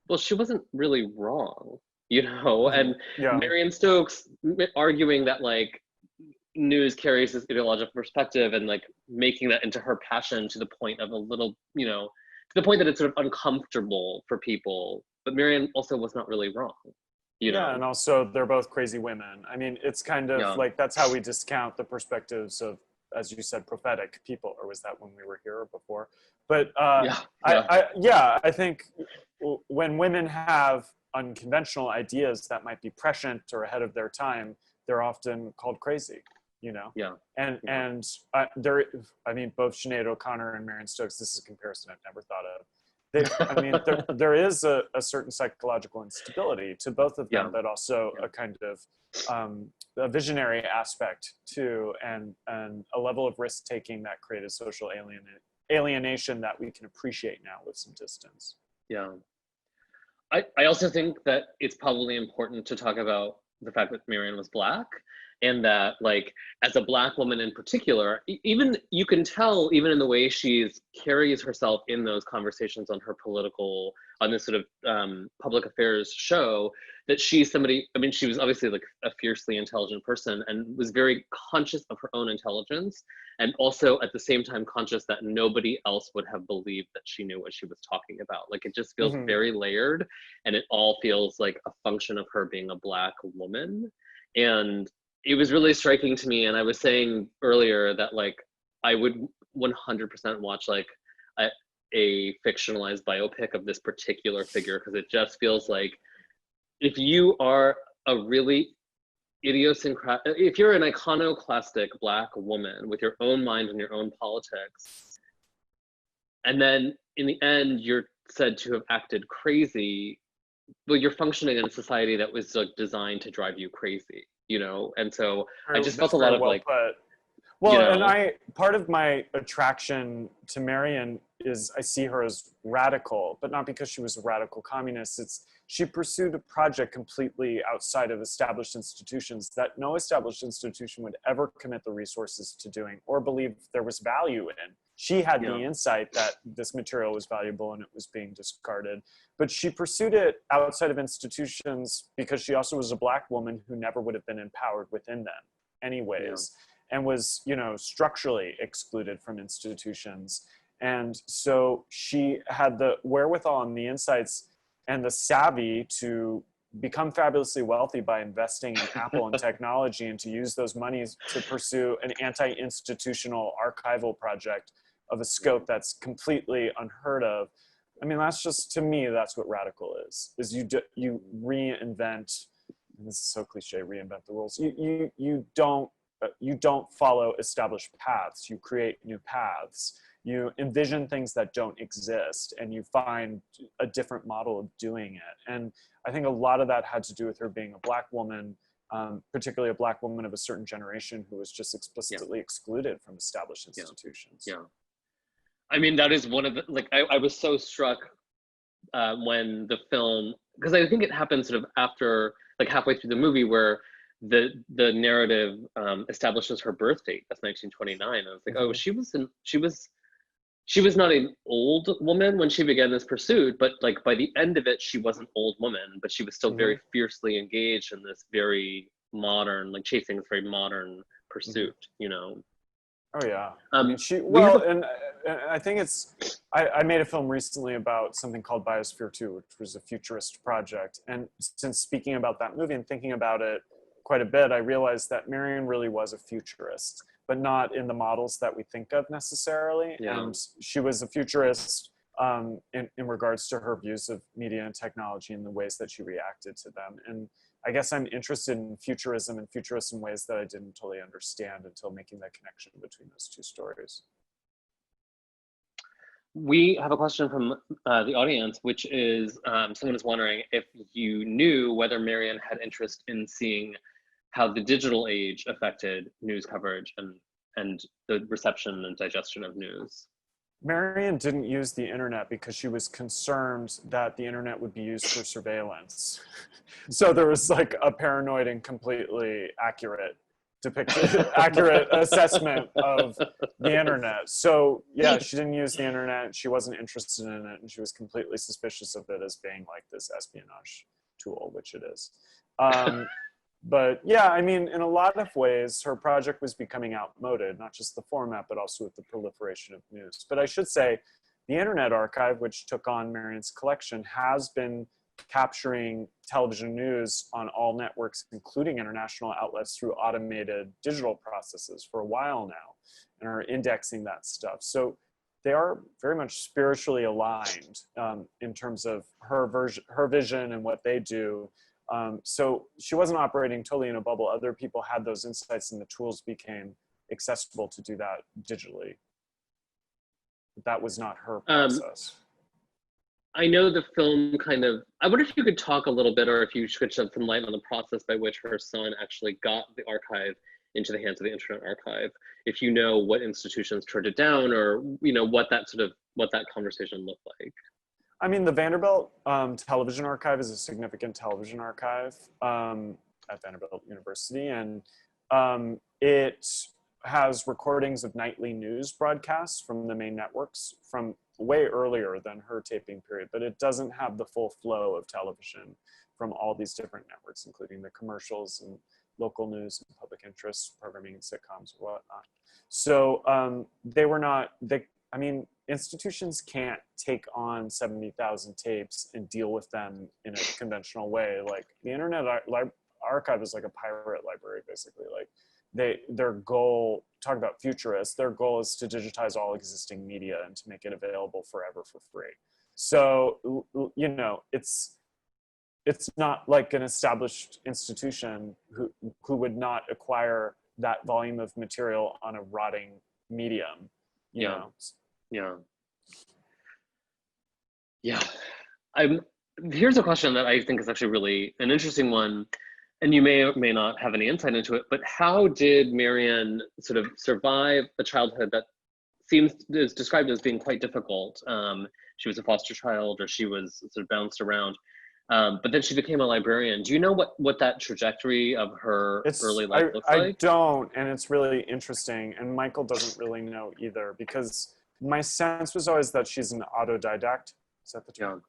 well, she wasn't really wrong, and Marion Stokes arguing that news carries this ideological perspective and making that into her passion to the point of to the point that it's sort of uncomfortable for people. But Marion also was not really wrong. And also they're both crazy women. I mean, it's kind of that's how we discount the perspectives of, as you said, prophetic people, or was that when we were here or before? But I think when women have unconventional ideas that might be prescient or ahead of their time, they're often called crazy, And both Sinead O'Connor and Marion Stokes, this is a comparison I've never thought of. There is a certain psychological instability to both of them, but also a kind of a visionary aspect too, and a level of risk taking that created social alienation that we can appreciate now with some distance. Yeah. I also think that it's probably important to talk about the fact that Marion was Black, and that as a Black woman in particular, even you can tell even in the way she carries herself in those conversations on this sort of public affairs show, that she's somebody, she was obviously a fiercely intelligent person and was very conscious of her own intelligence, and also at the same time conscious that nobody else would have believed that she knew what she was talking about. It just feels very layered, and it all feels like a function of her being a Black woman. And it was really striking to me, and I was saying earlier that I would 100% watch a fictionalized biopic of this particular figure, because it just feels like if you are a really if you're an iconoclastic Black woman with your own mind and your own politics, and then in the end you're said to have acted crazy, well, you're functioning in a society that was designed to drive you crazy. And so I just felt a lot of Well, you know? and part of my attraction to Marion is I see her as radical, but not because she was a radical communist. She pursued a project completely outside of established institutions that no established institution would ever commit the resources to doing or believe there was value in. She had the insight that this material was valuable and it was being discarded, but she pursued it outside of institutions because she also was a Black woman who never would have been empowered within them anyways. And was, structurally excluded from institutions. And so she had the wherewithal and the insights and the savvy to become fabulously wealthy by investing in Apple and technology, and to use those monies to pursue an anti-institutional archival project of a scope that's completely unheard of. I mean, that's just, to me, that's what radical is you reinvent, and this is so cliche, reinvent the rules. You don't follow established paths. You create new paths. You envision things that don't exist, and you find a different model of doing it. And I think a lot of that had to do with her being a Black woman, particularly a Black woman of a certain generation who was just explicitly excluded from established institutions. Yeah. I mean, that is one of the, I was so struck when the film, because I think it happened sort of after, halfway through the movie, where the narrative establishes her birth date as 1929. I was like, oh, she was not an old woman when she began this pursuit, but by the end of it, she was an old woman, but she was still very fiercely engaged in this very modern, chasing this very modern pursuit, Oh yeah. And I think I made a film recently about something called Biosphere 2, which was a futurist project. And since speaking about that movie and thinking about it quite a bit, I realized that Marion really was a futurist, but not in the models that we think of necessarily. Yeah. And she was a futurist in regards to her views of media and technology and the ways that she reacted to them. And I guess I'm interested in futurism and futurists in ways that I didn't totally understand until making that connection between those two stories. We have a question from the audience, which is someone is wondering if you knew whether Marion had interest in seeing how the digital age affected news coverage and the reception and digestion of news. Marion didn't use the internet because she was concerned that the internet would be used for surveillance. So there was a paranoid and completely accurate assessment of the internet. So yeah, she didn't use the internet. She wasn't interested in it, and she was completely suspicious of it as being this espionage tool, which it is. But yeah, I mean, in a lot of ways, her project was becoming outmoded, not just the format, but also with the proliferation of news. But I should say, the Internet Archive, which took on Marion's collection, has been capturing television news on all networks, including international outlets, through automated digital processes for a while now, and are indexing that stuff. So they are very much spiritually aligned in terms of her vision and what they do. So she wasn't operating totally in a bubble. Other people had those insights, and the tools became accessible to do that digitally. But that was not her process. I know the film I wonder if you could talk a little bit, or if you could shed some light on the process by which her son actually got the archive into the hands of the Internet Archive. If you know what institutions turned it down, or what that conversation looked like. I mean, the Vanderbilt Television Archive is a significant television archive at Vanderbilt University, and it has recordings of nightly news broadcasts from the main networks from way earlier than her taping period, but it doesn't have the full flow of television from all these different networks, including the commercials and local news and public interest programming and sitcoms and whatnot. So institutions can't take on 70,000 tapes and deal with them in a conventional way. The Internet Archive is like a pirate library, basically. Their goal, talk about futurists, their goal is to digitize all existing media and to make it available forever for free. So, it's not like an established institution who would not acquire that volume of material on a rotting medium, you know? Yeah. Here's a question that I think is actually really an interesting one. and you may or may not have any insight into it, but how did Marion sort of survive a childhood that is described as being quite difficult? She was a foster child, or she was sort of bounced around. But then she became a librarian. Do you know what that trajectory of her early life looks like? I don't, and it's really interesting. And Michael doesn't really know either, because my sense was always that she's an autodidact. Is that the term?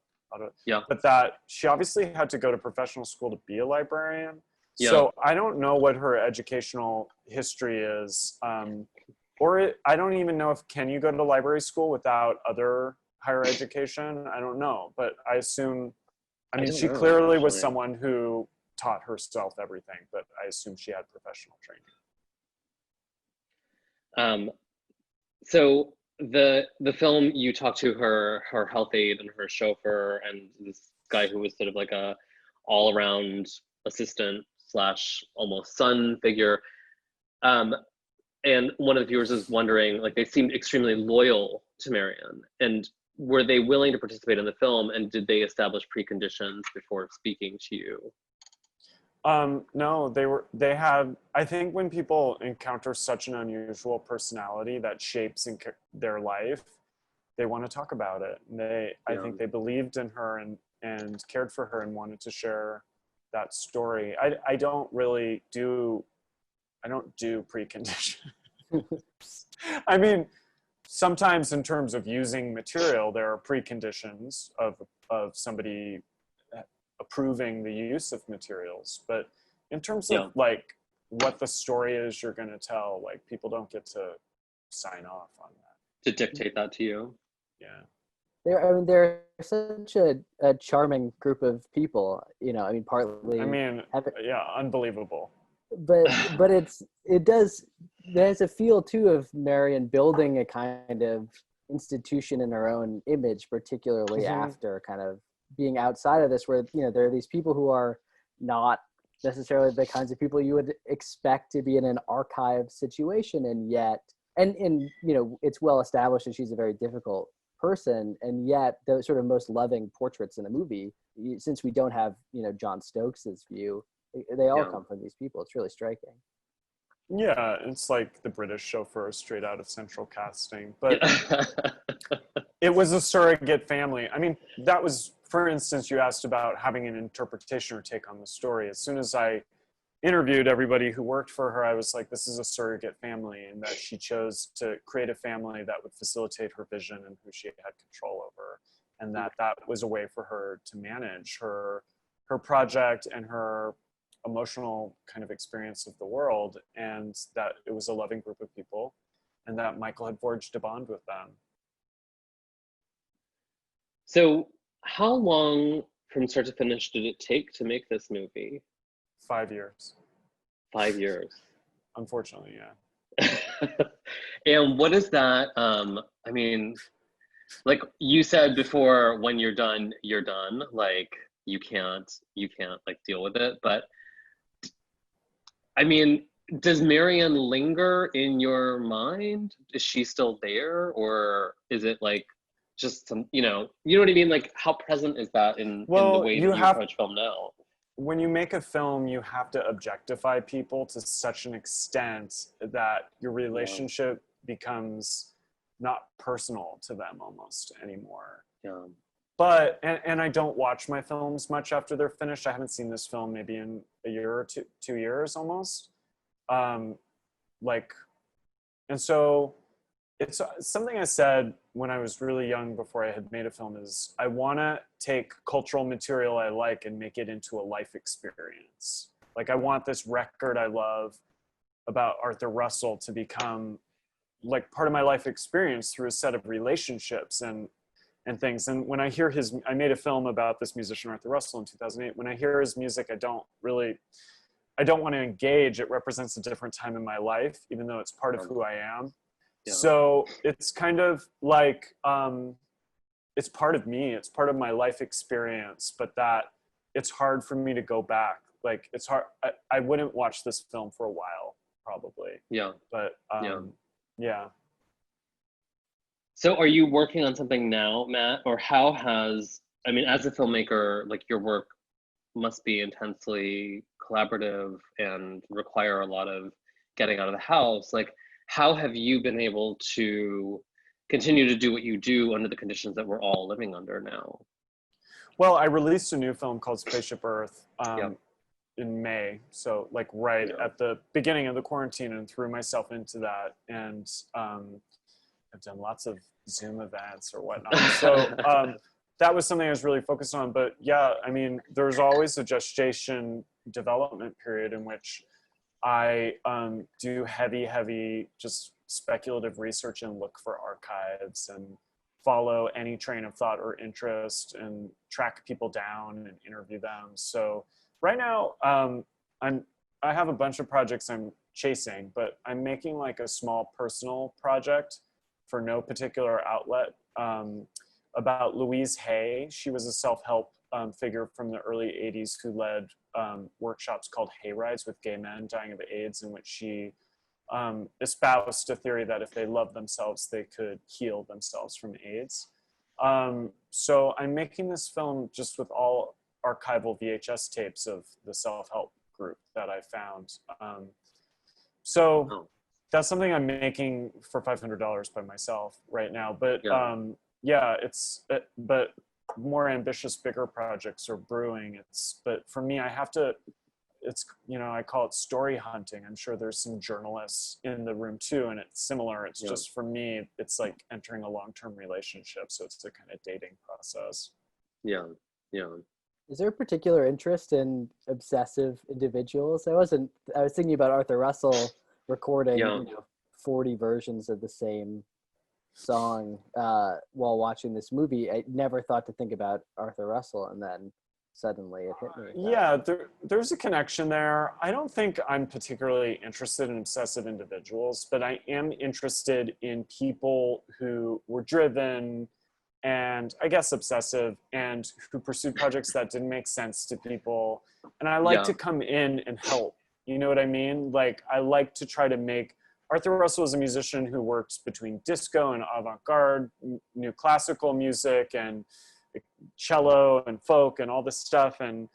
Yeah. But that she obviously had to go to professional school to be a librarian. Yeah. So I don't know what her educational history is. I don't even know can you go to library school without other higher education? I don't know, but I assume, she clearly was someone who taught herself everything, but I assume she had professional training. So the film, you talk to her health aide and her chauffeur and this guy who was sort of like a all-around assistant / almost son figure. And one of the viewers is wondering, like, they seemed extremely loyal to Marion, and were they willing to participate in the film, and did they establish preconditions before speaking to you? No, they had, I think when people encounter such an unusual personality that shapes their life, they want to talk about it. And I think they believed in her and cared for her and wanted to share that story. I don't do preconditions. I mean, sometimes in terms of using material, there are preconditions of somebody approving the use of materials. But in terms of like what the story is you're going to tell, like, people don't get to sign off on that. To dictate that to you? Yeah. They're such a charming group of people, partly. Unbelievable. But there's a feel too of Marion building a kind of institution in her own image, particularly after kind of being outside of this, where there are these people who are not necessarily the kinds of people you would expect to be in an archive situation, and yet it's well established that she's a very difficult person, and yet the sort of most loving portraits in the movie, since we don't have John Stokes's view, they all come from these people. It's really striking. Yeah, it's like the British chauffeur straight out of Central Casting, but it was a surrogate family. That was, for instance, you asked about having an interpretation or take on the story. As soon as I interviewed everybody who worked for her, I was like, this is a surrogate family, and that she chose to create a family that would facilitate her vision and who she had control over, and that was a way for her to manage her project and her emotional kind of experience of the world, and that it was a loving group of people, and that Michael had forged a bond with them. So how long from start to finish did it take to make this movie? 5 years. 5 years. Unfortunately, yeah. And what is that? Like you said before, when you're done, you're done. Like you can't like deal with it. But does Marion linger in your mind? Is she still there, or is it like just some, you know what I mean? Like, how present is that in the way that you approach film now? When you make a film, you have to objectify people to such an extent that your relationship becomes not personal to them almost anymore. Yeah. But, and I don't watch my films much after they're finished. I haven't seen this film maybe in a year or 2 years almost. And so it's something I said when I was really young before I had made a film is I want to take cultural material I like and make it into a life experience. Like, I want this record I love about Arthur Russell to become like part of my life experience through a set of relationships and things. And when I hear I made a film about this musician, Arthur Russell, in 2008. When I hear his music, I don't want to engage. It represents a different time in my life, even though it's part of who I am. Yeah. So it's kind of like, it's part of me. It's part of my life experience, but that it's hard for me to go back. Like, it's hard. I wouldn't watch this film for a while, probably. Yeah. But yeah. So are you working on something now, Matt? Or as a filmmaker, like, your work must be intensely collaborative and require a lot of getting out of the house. Like, how have you been able to continue to do what you do under the conditions that we're all living under now? Well, I released a new film called Spaceship Earth Yeah. in May. So like right Yeah. at the beginning of the quarantine, and threw myself into that. And I've done lots of Zoom events or whatnot. So that was something I was really focused on. But yeah, I mean, there's always a gestation development period in which I do heavy, just speculative research and look for archives and follow any train of thought or interest and track people down and interview them. So right now, I have a bunch of projects I'm chasing, but I'm making like a small personal project for no particular outlet about Louise Hay. She was a self-help figure from the early 80s who led workshops called Hay Rides with gay men dying of AIDS, in which she espoused a theory that if they loved themselves, they could heal themselves from AIDS. So I'm making this film just with all archival VHS tapes of the self-help group that I found. So that's something I'm making for $500 by myself right now. But yeah, but more ambitious, bigger projects are brewing. But for me, I have to, I call it story hunting. I'm sure there's some journalists in the room too, and it's similar. It's just, for me, it's like entering a long-term relationship. So it's a kind of dating process. Yeah. Is there a particular interest in obsessive individuals? I was thinking about Arthur Russell recording 40 versions of the same song while watching this movie. I never thought to think about Arthur Russell, and then suddenly it hit me. Yeah, there's a connection there. I don't think I'm particularly interested in obsessive individuals, but I am interested in people who were driven and I guess obsessive, and who pursued projects that didn't make sense to people. And I like to come in and help. You know what I mean? Like, I like to try to make. Arthur Russell is a musician who works between disco and avant-garde, new classical music, and cello and folk and all this stuff. And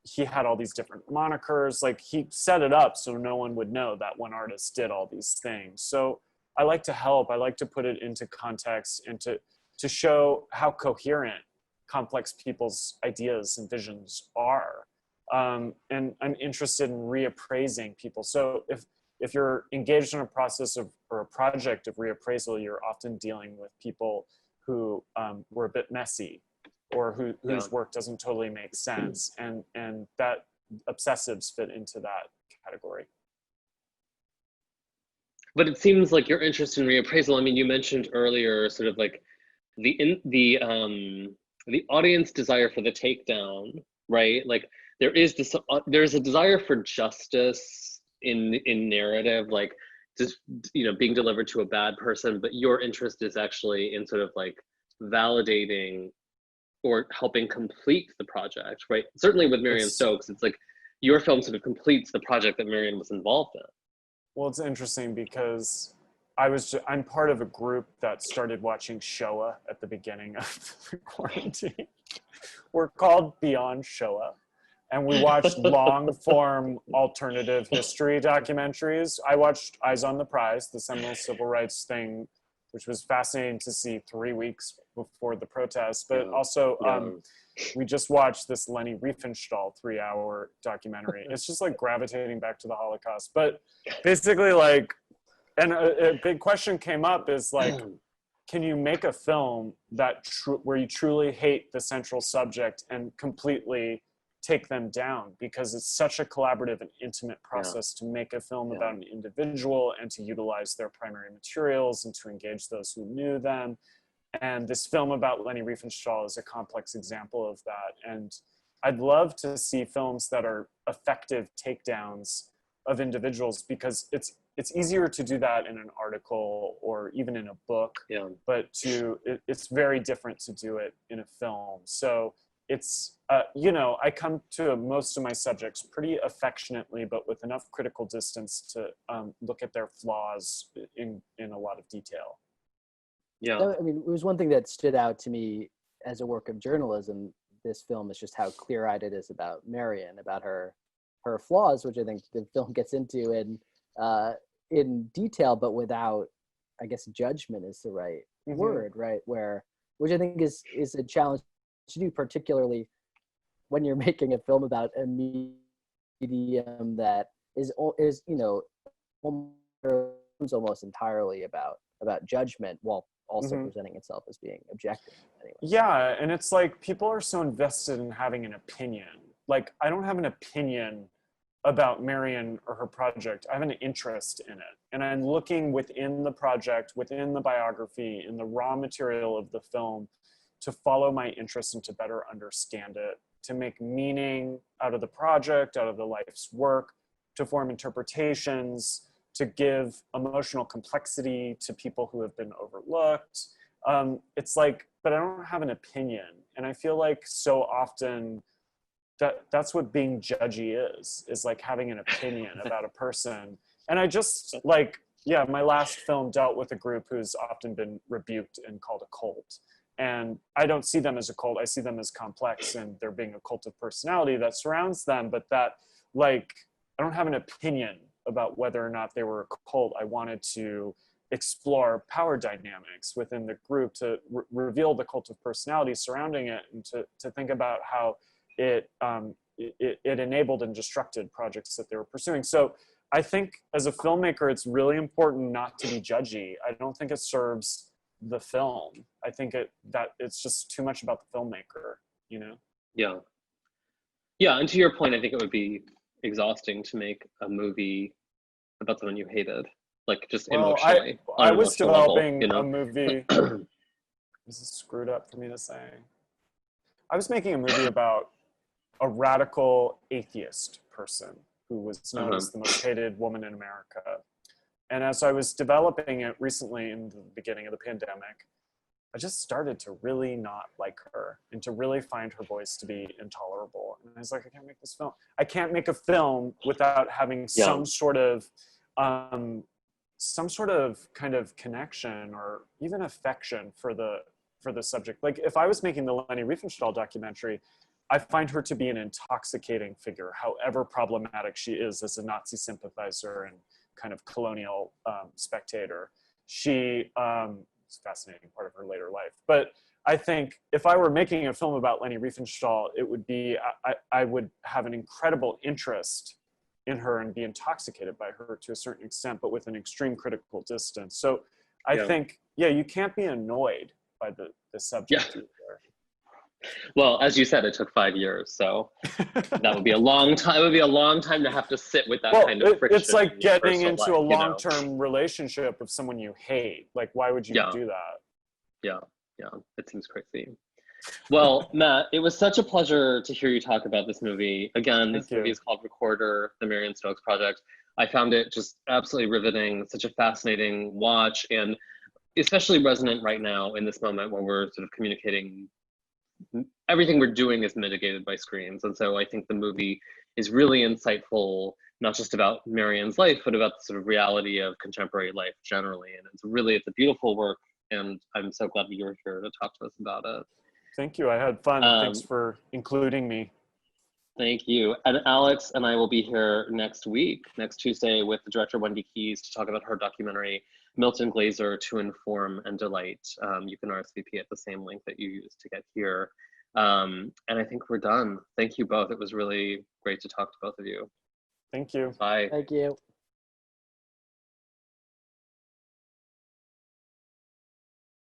he had all these different monikers. Like, he set it up so no one would know that one artist did all these things. So I like to help. I like to put it into context and to show how coherent complex people's ideas and visions are. And I'm interested in reappraising people. So if you're engaged in a process or a project of reappraisal, you're often dealing with people who were a bit messy, or whose work doesn't totally make sense. And that obsessives fit into that category. But it seems like your interest in reappraisal, I mean, you mentioned earlier sort of like the audience desire for the takedown, right? Like there's a desire for justice in narrative, like just, being delivered to a bad person, but your interest is actually in sort of like validating or helping complete the project, right? Certainly with Marion Stokes, it's like your film sort of completes the project that Marion was involved in. Well, it's interesting because I'm part of a group that started watching Shoah at the beginning of the quarantine. We're called Beyond Shoah, and we watched long-form alternative history documentaries. I watched Eyes on the Prize, the seminal civil rights thing, which was fascinating to see 3 weeks before the protests. But also, we just watched this Leni Riefenstahl 3-hour documentary. It's just like gravitating back to the Holocaust. But basically, like, and a big question came up is like, can you make a film where you truly hate the central subject and completely take them down? Because it's such a collaborative and intimate process to make a film about an individual and to utilize their primary materials and to engage those who knew them. And this film about Leni Riefenstahl is a complex example of that. And I'd love to see films that are effective takedowns of individuals, because it's easier to do that in an article or even in a book, but it's very different to do it in a film. So it's, I come to most of my subjects pretty affectionately, but with enough critical distance to look at their flaws in a lot of detail. Yeah. I mean, it was one thing that stood out to me as a work of journalism, this film, is just how clear-eyed it is about Marion, about her her flaws, which I think the film gets into in detail, but without, I guess, judgment is the right word, right? Which I think is a challenge to do, particularly when you're making a film about a medium that is almost entirely about judgment, while also presenting itself as being objective. Anyway. Yeah, and it's like people are so invested in having an opinion. Like, I don't have an opinion about Marion or her project. I have an interest in it. And I'm looking within the project, within the biography, in the raw material of the film to follow my interest and to better understand it, to make meaning out of the project, out of the life's work, to form interpretations, to give emotional complexity to people who have been overlooked. It's like, but I don't have an opinion. And I feel like so often that's what being judgy is like having an opinion about a person. And I just like, yeah, my last film dealt with a group who's often been rebuked and called a cult. And I don't see them as a cult. I see them as complex, and there being a cult of personality that surrounds them. But that, like, I don't have an opinion about whether or not they were a cult. I wanted to explore power dynamics within the group, to reveal the cult of personality surrounding it, and to think about how it enabled and disrupted projects that they were pursuing. So I think as a filmmaker, it's really important not to be judgy. I don't think it serves the film. I think that it's just too much about the filmmaker, you know? Yeah. Yeah, and to your point, I think it would be exhausting to make a movie about someone you hated, like just emotionally. I was developing level, a movie. This is screwed up for me to say. I was making a movie about a radical atheist person who was known as the most hated woman in America. And as I was developing it recently in the beginning of the pandemic, I just started to really not like her and to really find her voice to be intolerable. And I was like, I can't make this film. I can't make a film without having some sort of kind of connection or even affection for the subject. Like, if I was making the Leni Riefenstahl documentary, I find her to be an intoxicating figure, however problematic she is as a Nazi sympathizer and kind of colonial spectator. She is a fascinating part of her later life. But I think if I were making a film about Leni Riefenstahl, it would be, I would have an incredible interest in her and be intoxicated by her to a certain extent, but with an extreme critical distance. So I think, you can't be annoyed by the subject either. Well, as you said, it took 5 years, so that would be a long time. It would be a long time to have to sit with that kind of friction. It's like getting into a long-term relationship with someone you hate. Like, why would you do that? Yeah, it seems crazy. Well, Matt, it was such a pleasure to hear you talk about this movie. Again, this movie is called Recorder, the Marion Stokes Project. I found it just absolutely riveting, such a fascinating watch, and especially resonant right now in this moment where we're sort of communicating. Everything we're doing is mitigated by screens. And so I think the movie is really insightful, not just about Marion's life, but about the sort of reality of contemporary life generally. And it's a beautiful work. And I'm so glad that you were here to talk to us about it. Thank you. I had fun. Thanks for including me. Thank you. And Alex and I will be here next Tuesday, with the director Wendy Keyes to talk about her documentary, Milton Glaser, To Inform and Delight. You can RSVP at the same link that you used to get here. And I think we're done. Thank you both. It was really great to talk to both of you. Thank you. Bye. Thank you.